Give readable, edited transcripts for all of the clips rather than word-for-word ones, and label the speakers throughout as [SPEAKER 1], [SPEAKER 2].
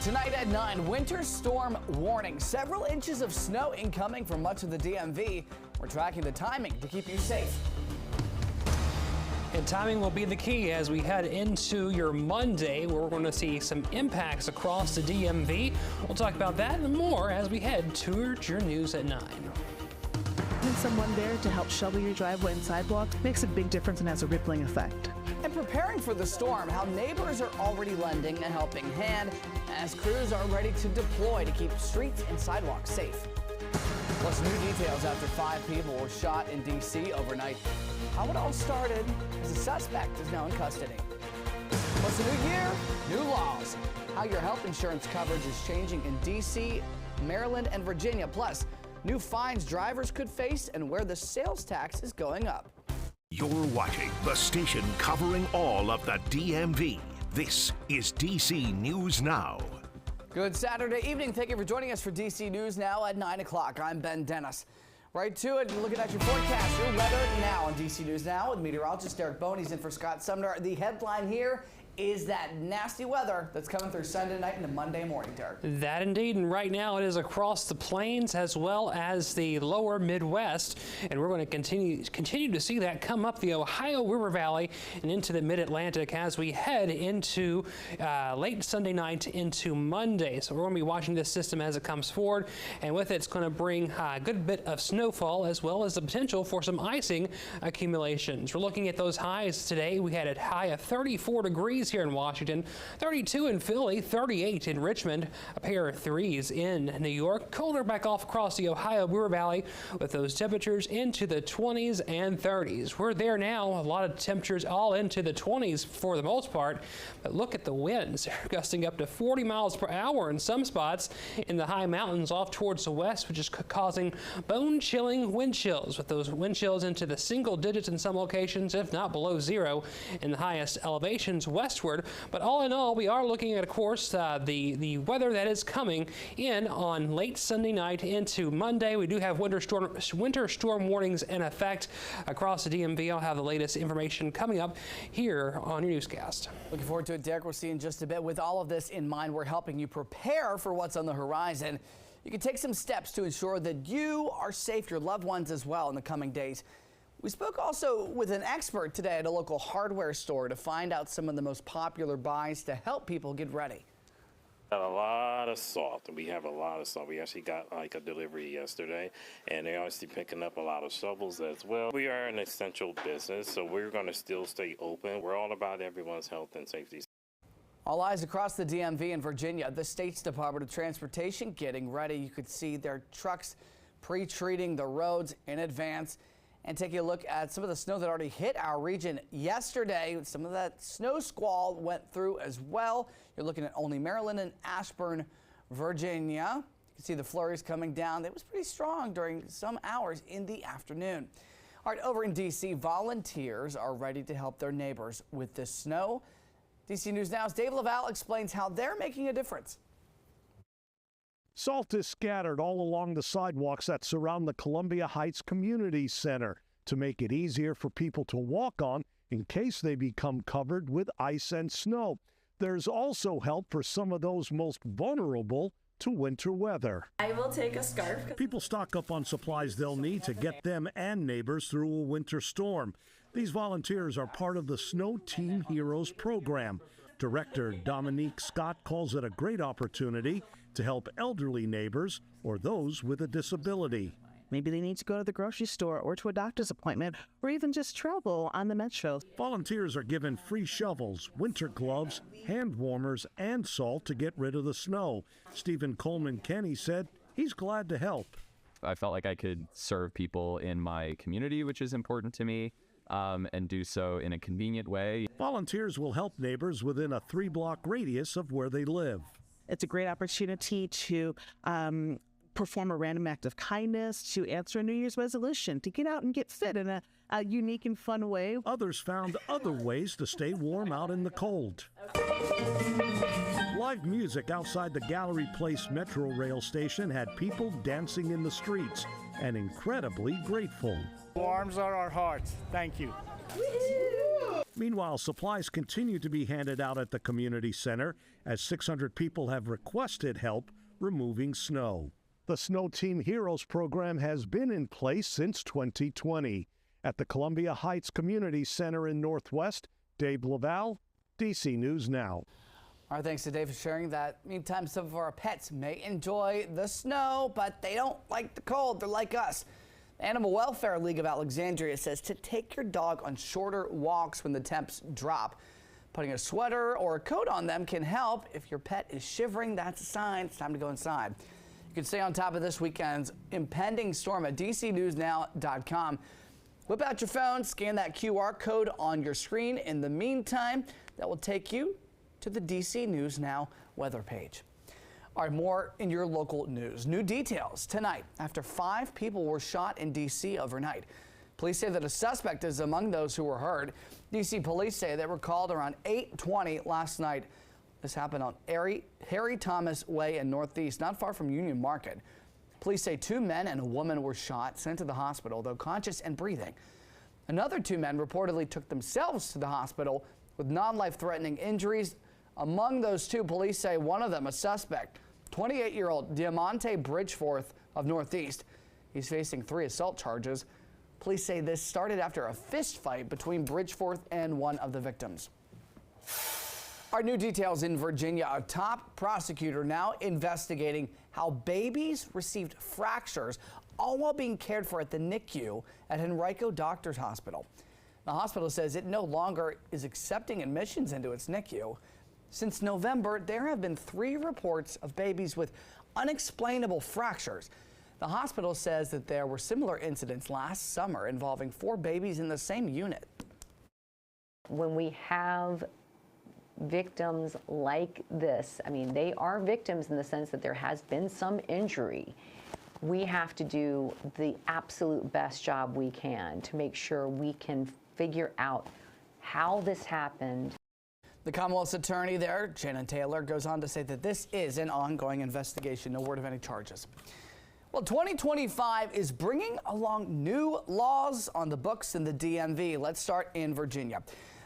[SPEAKER 1] Tonight at 9, winter storm warning. Several inches of snow incoming from much of the DMV. We're tracking the timing to keep you safe.
[SPEAKER 2] And timing will be the key as we head into your Monday, where we're going to see some impacts across the DMV. We'll talk about that and more as we head towards your news at 9.
[SPEAKER 3] Having someone there to help shovel your driveway and sidewalks makes a big difference and has a rippling effect.
[SPEAKER 1] And preparing for the storm, how neighbors are already lending a helping hand as crews are ready to deploy to keep streets and sidewalks safe. Plus, new details after 5 people were shot in D.C. overnight. How it all started as a suspect is now in custody. Plus, a new year, new laws. How your health insurance coverage is changing in D.C., Maryland, and Virginia. Plus, new fines drivers could face and where the sales tax is going up.
[SPEAKER 4] You're watching the station covering all of the DMV. This is DC News Now.
[SPEAKER 1] Good Saturday evening. Thank you for joining us for DC News Now at 9 o'clock. I'm Ben Dennis. Right to it, looking at your forecast, your weather now on DC News Now with meteorologist Derek Boney's in for Scott Sumner. The headline here is that nasty weather that's coming through Sunday night into Monday morning, Derek.
[SPEAKER 2] That indeed, and right now it is across the plains as well as the lower Midwest, and we're going to continue to see that come up the Ohio River Valley and into the Mid-Atlantic as we head into late Sunday night into Monday. So we're going to be watching this system as it comes forward, and with it, it's going to bring a good bit of snowfall as well as the potential for some icing accumulations. We're looking at those highs today. We had a high of 34 degrees here in Washington, 32 in Philly, 38 in Richmond, a pair of 3s in New York. Colder back off across the Ohio River Valley with those temperatures into the 20s and 30s. We're there now, a lot of temperatures all into the 20s for the most part, but look at the winds. They're gusting up to 40 miles per hour in some spots in the high mountains off towards the west, which is causing bone-chilling wind chills, with those wind chills into the single digits in some locations, if not below 0 in the highest elevations westward. But all in all, we are looking at, of course, the weather that is coming in on late Sunday night into Monday. We do have winter storm warnings in effect across the DMV. I'll have the latest information coming up here on your newscast.
[SPEAKER 1] Looking forward to it, Derek. We'll see you in just a bit. With all of this in mind, we're helping you prepare for what's on the horizon. You can take some steps to ensure that you are safe, your loved ones as well, in the coming days. We spoke also with an expert today at a local hardware store to find out some of the most popular buys to help people get ready.
[SPEAKER 5] Got a lot of salt. We have a lot of salt. We actually got like a delivery yesterday, and they're obviously picking up a lot of shovels as well. We are an essential business, so we're going to still stay open. We're all about everyone's health and safety.
[SPEAKER 1] All eyes across the DMV in Virginia. The state's Department of Transportation getting ready. You could see their trucks pre-treating the roads in advance. And taking a look at some of the snow that already hit our region yesterday. Some of that snow squall went through as well. You're looking at only Maryland and Ashburn, Virginia. You can see the flurries coming down. It was pretty strong during some hours in the afternoon. All right, over in D.C., volunteers are ready to help their neighbors with this snow. DC News Now's Dave Laval explains how they're making a difference.
[SPEAKER 6] Salt is scattered all along the sidewalks that surround the Columbia Heights Community Center to make it easier for people to walk on in case they become covered with ice and snow. There's also help for some of those most vulnerable to winter weather.
[SPEAKER 7] I will take a scarf.
[SPEAKER 6] People stock up on supplies they'll need to get them and neighbors through a winter storm. These volunteers are part of the Snow Team Heroes program. Director Dominique Scott calls it a great opportunity to help elderly neighbors or those with a disability.
[SPEAKER 3] Maybe they need to go to the grocery store or to a doctor's appointment or even just travel on the metro.
[SPEAKER 6] Volunteers are given free shovels, winter gloves, hand warmers, and salt to get rid of the snow. Stephen Coleman Kenny said he's glad to help.
[SPEAKER 8] I felt like I could serve people in my community, which is important to me, and do so in a convenient way.
[SPEAKER 6] Volunteers will help neighbors within a 3-block radius of where they live.
[SPEAKER 3] It's a great opportunity to perform a random act of kindness, to answer a New Year's resolution, to get out and get fit in a unique and fun way.
[SPEAKER 6] Others found other ways to stay warm out in the cold. Live music outside the Gallery Place Metro Rail station had people dancing in the streets and incredibly grateful.
[SPEAKER 9] Arms are our hearts. Thank you.
[SPEAKER 6] Meanwhile, supplies continue to be handed out at the community center as 600 people have requested help removing snow. The Snow Team Heroes program has been in place since 2020. At the Columbia Heights Community Center in Northwest, Dave Laval, DC News Now.
[SPEAKER 1] Our thanks to Dave for sharing that. Meantime, some of our pets may enjoy the snow, but they don't like the cold. They're like us. The Animal Welfare League of Alexandria says to take your dog on shorter walks when the temps drop. Putting a sweater or a coat on them can help. If your pet is shivering, that's a sign it's time to go inside. You can stay on top of this weekend's impending storm at dcnewsnow.com. Whip out your phone, scan that QR code on your screen. In the meantime, that will take you to the DC News Now weather page. All right, more in your local news. New details tonight after 5 people were shot in D.C. overnight. Police say that a suspect is among those who were hurt. D.C. police say they were called around 8:20 last night. This happened on Harry Thomas Way in Northeast, not far from Union Market. Police say 2 men and a woman were shot, sent to the hospital, though conscious and breathing. Another 2 men reportedly took themselves to the hospital with non-life-threatening injuries. Among those 2, police say one of them, a suspect, 28-year-old Diamante Bridgeforth of Northeast. He's facing 3 assault charges. Police say this started after a fist fight between Bridgeforth and one of the victims. Our new details in Virginia. A top prosecutor now investigating how babies received fractures, all while being cared for at the NICU at Henrico Doctors Hospital. The hospital says it no longer is accepting admissions into its NICU. Since November, there have been 3 reports of babies with unexplainable fractures. The hospital says that there were similar incidents last summer involving 4 babies in the same unit.
[SPEAKER 7] When we have victims like this, I mean, they are victims in the sense that there has been some injury. We have to do the absolute best job we can to make sure we can figure out how this happened.
[SPEAKER 1] The Commonwealth's attorney there, Shannon Taylor, goes on to say that this is an ongoing investigation. No word of any charges. Well, 2025 is bringing along new laws on the books in the DMV. Let's start in Virginia.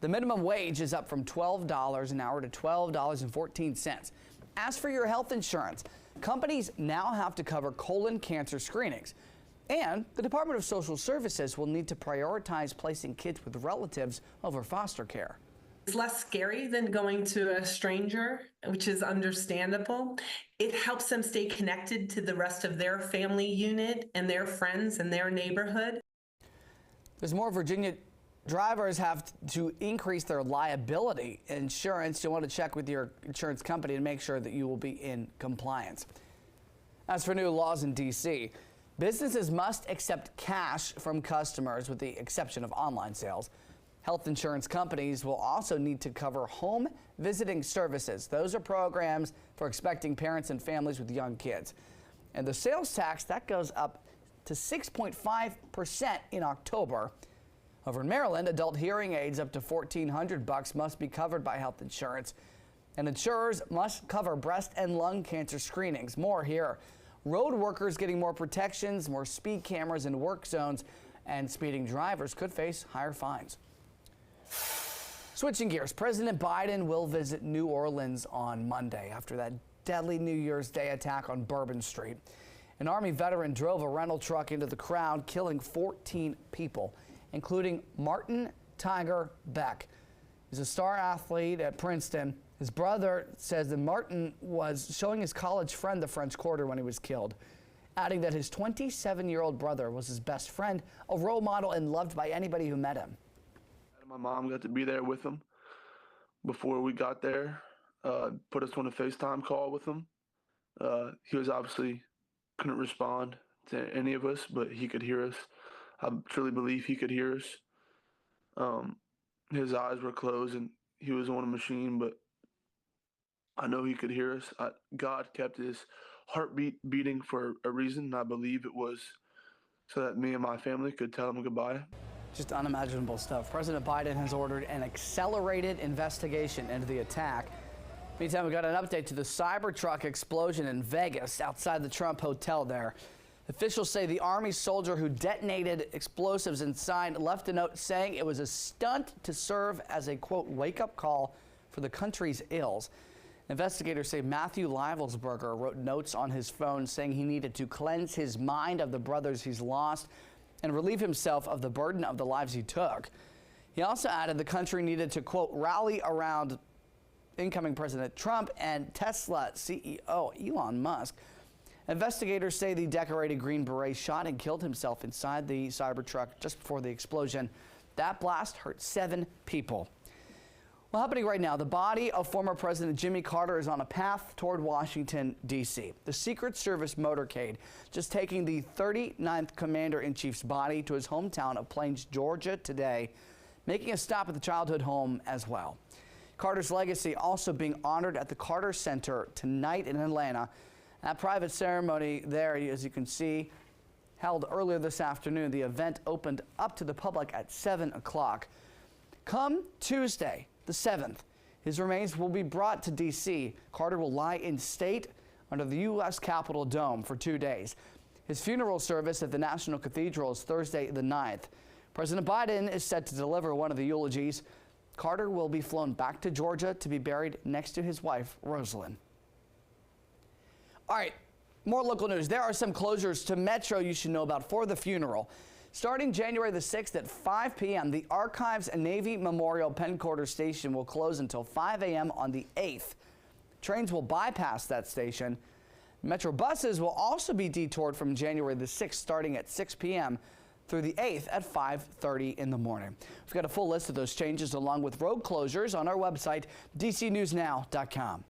[SPEAKER 1] The minimum wage is up from $12 an hour to $12.14. As for your health insurance, companies now have to cover colon cancer screenings. And the Department of Social Services will need to prioritize placing kids with relatives over foster care.
[SPEAKER 9] It's less scary than going to a stranger, which is understandable. It helps them stay connected to the rest of their family unit and their friends and their neighborhood.
[SPEAKER 1] There's more. Virginia drivers have to increase their liability insurance. You'll want to check with your insurance company to make sure that you will be in compliance. As for new laws in D.C., businesses must accept cash from customers with the exception of online sales. Health insurance companies will also need to cover home visiting services. Those are programs for expecting parents and families with young kids. And the sales tax, that goes up to 6.5% in October. Over in Maryland, adult hearing aids up to $1,400 must be covered by health insurance. And insurers must cover breast and lung cancer screenings. More here. Road workers getting more protections, more speed cameras in work zones, and speeding drivers could face higher fines. Switching gears, President Biden will visit New Orleans on Monday after that deadly New Year's Day attack on Bourbon Street. An Army veteran drove a rental truck into the crowd, killing 14 people, including Martin Tiger Beck. He's a star athlete at Princeton. His brother says that Martin was showing his college friend the French Quarter when he was killed, adding that his 27-year-old brother was his best friend, a role model and loved by anybody who met him.
[SPEAKER 10] My mom got to be there with him before we got there, put us on a FaceTime call with him. He was obviously couldn't respond to any of us, but he could hear us. I truly believe he could hear us. His eyes were closed and he was on a machine, but I know he could hear us. God kept his heartbeat beating for a reason, and I believe it was so that me and my family could tell him goodbye.
[SPEAKER 1] Just unimaginable stuff. President Biden has ordered an accelerated investigation into the attack. Meantime, we got an update to the Cybertruck explosion in Vegas outside the Trump Hotel there. Officials say the Army soldier who detonated explosives inside left a note saying it was a stunt to serve as a, quote, wake-up call for the country's ills. Investigators say Matthew Livelsberger wrote notes on his phone saying he needed to cleanse his mind of the brothers he's lost and relieve himself of the burden of the lives he took. He also added the country needed to, quote, rally around incoming President Trump and Tesla CEO Elon Musk. Investigators say the decorated Green Beret shot and killed himself inside the Cybertruck just before the explosion. That blast hurt 7 people. Well, happening right now, the body of former President Jimmy Carter is on a path toward Washington, D.C. The Secret Service motorcade just taking the 39th Commander-in-Chief's body to his hometown of Plains, Georgia today, making a stop at the childhood home as well. Carter's legacy also being honored at the Carter Center tonight in Atlanta. That private ceremony there, as you can see, held earlier this afternoon. The event opened up to the public at 7 o'clock. Come Tuesday, the 7th, his remains will be brought to D.C. Carter will lie in state under the U.S. Capitol Dome for 2 days. His funeral service at the National Cathedral is Thursday, the 9th. President Biden is set to deliver one of the eulogies. Carter will be flown back to Georgia to be buried next to his wife, Rosalind. All right, more local news. There are some closures to Metro you should know about for the funeral. Starting January the 6th at 5 p.m., the Archives and Navy Memorial Penn Quarter Station will close until 5 a.m. on the 8th. Trains will bypass that station. Metro buses will also be detoured from January the 6th, starting at 6 p.m. through the 8th at 5:30 in the morning. We've got a full list of those changes along with road closures on our website, dcnewsnow.com.